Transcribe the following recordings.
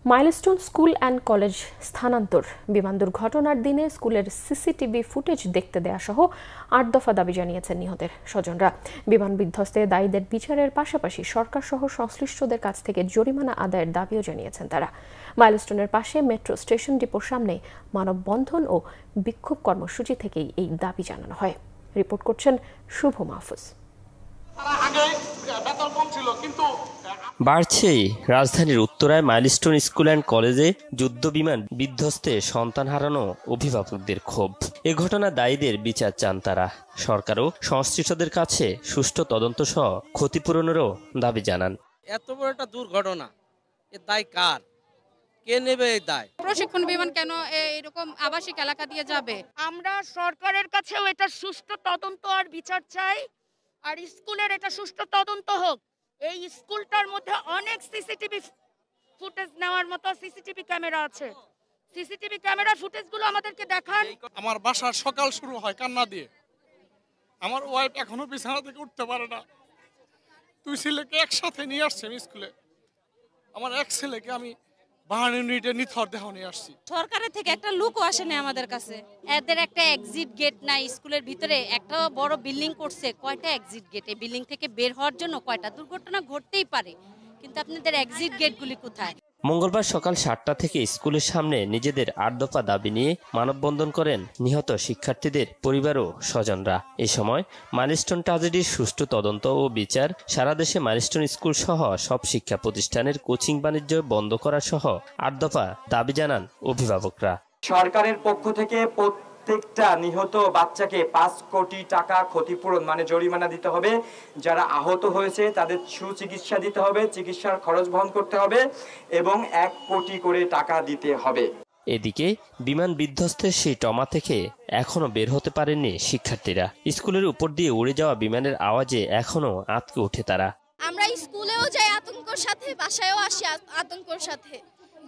Milestone school and college স্থানান্তর, বিমান দুর্ঘটনার দিনে স্কুলের সিসিটিভি ফুটেজ দেখতে দেয়া সহ ৮ দফা দাবি জানিয়েছেন নিহতের স্বজনরা। বিমান বিধ্বস্তে দায়ীদের বিচারের পাশাপাশি সরকার সহ সংশ্লিষ্টদের কাছ থেকে জরিমানা আদায়ের দাবিও জানিয়েছেন তারা। মাইলস্টোনের পাশে মেট্রো স্টেশন ডিপোর সামনে মানববন্ধন ও বিক্ষোভ কর্মসূচি থেকেই এই দাবি জানানো হয়। রিপোর্ট করছেন শুভ মাহফুজ। বাড়ছেই রাজধানীর উত্তরায় মাইলস্টোন স্কুল অ্যান্ড কলেজে যুদ্ধ বিমান বিধ্বস্তে সন্তান হারানো অভিভাবকদের ক্ষোভ। এ ঘটনা দায়ীদের বিচার চান তারা। সরকারও সংশ্লিষ্টদের কাছে সুষ্ঠু তদন্ত সহ ক্ষতিপূরণেরও দাবি জানান। এত বড় একটা দুর্ঘটনা, এর দায় কার? কে নেবে এই দায়? প্রশিক্ষণ বিমান কেন এরকম আবাসিক এলাকা দিয়ে যাবে? আমরা সরকারের কাছেও এটা সুষ্ঠু তদন্ত আর বিচার চাই, আর স্কুলের এটা সুষ্ঠু তদন্ত হোক। এই স্কুলটার মধ্যে অনেক সিসিটিভি ফুটেজ নেওয়ার মতো সিসিটিভি ক্যামেরা আছে। সিসিটিভি ক্যামেরা ফুটেজগুলো আমাদেরকে দেখান। আমার বাসার সকাল শুরু হয় কান্না দিয়ে। আমার ওয়াইফ এখনো বিছানা থেকে উঠতে পারে না। 2 ছেলেকে একসাথে নিয়ে আসছে আমি স্কুলে। আমার এক ছেলেকে আমি নিথর দেহ নিয়ে আসছি। সরকারের থেকে একটা লুকও আসেনি আমাদের কাছে। এদের একটা এক্সিট গেট নাই স্কুলের ভিতরে। একটা বড় বিল্ডিং করছে, কয়টা এক্সিট গেট? এই বিল্ডিং থেকে বের হওয়ার জন্য কয়টা দুর্ঘটনা ঘটতেই পারে, কিন্তু আপনাদের এক্সিট গেটগুলি কোথায়? মঙ্গলবার সকাল 7টা থেকে স্কুলের সামনে নিজেদের 8 দফা দাবি নিয়ে মানববন্ধন করেন নিহত শিক্ষার্থীদের পরিবার ও স্বজনরা। এ সময় মাইলস্টোন ট্র্যাজেডির সুষ্ঠু তদন্ত ও বিচার, সারা দেশে মাইলস্টোন স্কুল সহ সব শিক্ষা প্রতিষ্ঠানের কোচিং বাণিজ্য বন্ধ করা সহ 8 দফা দাবি জানান অভিভাবকরা। সরকারের পক্ষ থেকে প্রত্যেকটা নিহত বাচ্চাকে 5 কোটি টাকা ক্ষতিপূরণ মানে জরিমানা দিতে হবে। যারা আহত হয়েছে তাদের সুচিকিৎসা দিতে হবে, চিকিৎসার খরচ বহন করতে হবে এবং 1 কোটি করে টাকা দিতে হবে। এদিকে বিমান বিধ্বস্তের সেই ট্রমা থেকে এখনো বের হতে পারেননি শিক্ষার্থীরা। স্কুলের উপর দিয়ে উড়ে যাওয়া বিমানের আওয়াজে এখনো আঁতকে ওঠে তারা। আমরা স্কুলেও যাই আতঙ্কের সাথে, বাসায়ও আসি আতঙ্কের সাথে।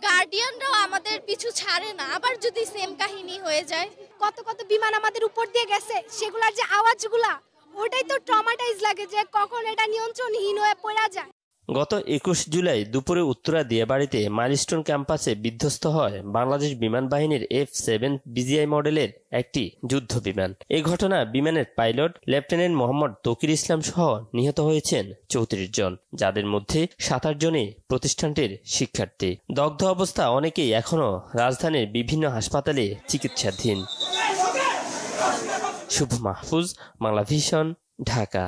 গার্ডিয়ানরাও আমাদের পিছু ছাড়ে না, আবার যদি সেম কাহিনী হয়ে যায়। কত কত বিমান আমাদের উপর দিয়ে গেছে, সেগুলোর যে আওয়াজগুলা, ওটাই তো ট্রমাটাইজ লাগে যে কখন এটা নিয়ন্ত্রণহীন হয়ে পড়া যায়। গত 21 জুলাই দুপুরে উত্তরা দিয়াবাড়িতে মাইলস্টোন ক্যাম্পাসে বিধ্বস্ত হয় বাংলাদেশ বিমান বাহিনীর F-7 BGI মডেলের একটি যুদ্ধ বিমান। এই ঘটনা বিমানের পাইলট লেফটেন্যান্ট মোহাম্মদ তকির ইসলাম সহ নিহত হয়েছেন 34 জন, যাদের মধ্যে 27 জনই প্রতিষ্ঠানটির শিক্ষার্থী। দগ্ধ অবস্থা অনেকেই এখনো রাজধানীর বিভিন্ন হাসপাতালে চিকিৎসাধীন। শুভ মাহফুজ, বাংলা ভিশন, ঢাকা।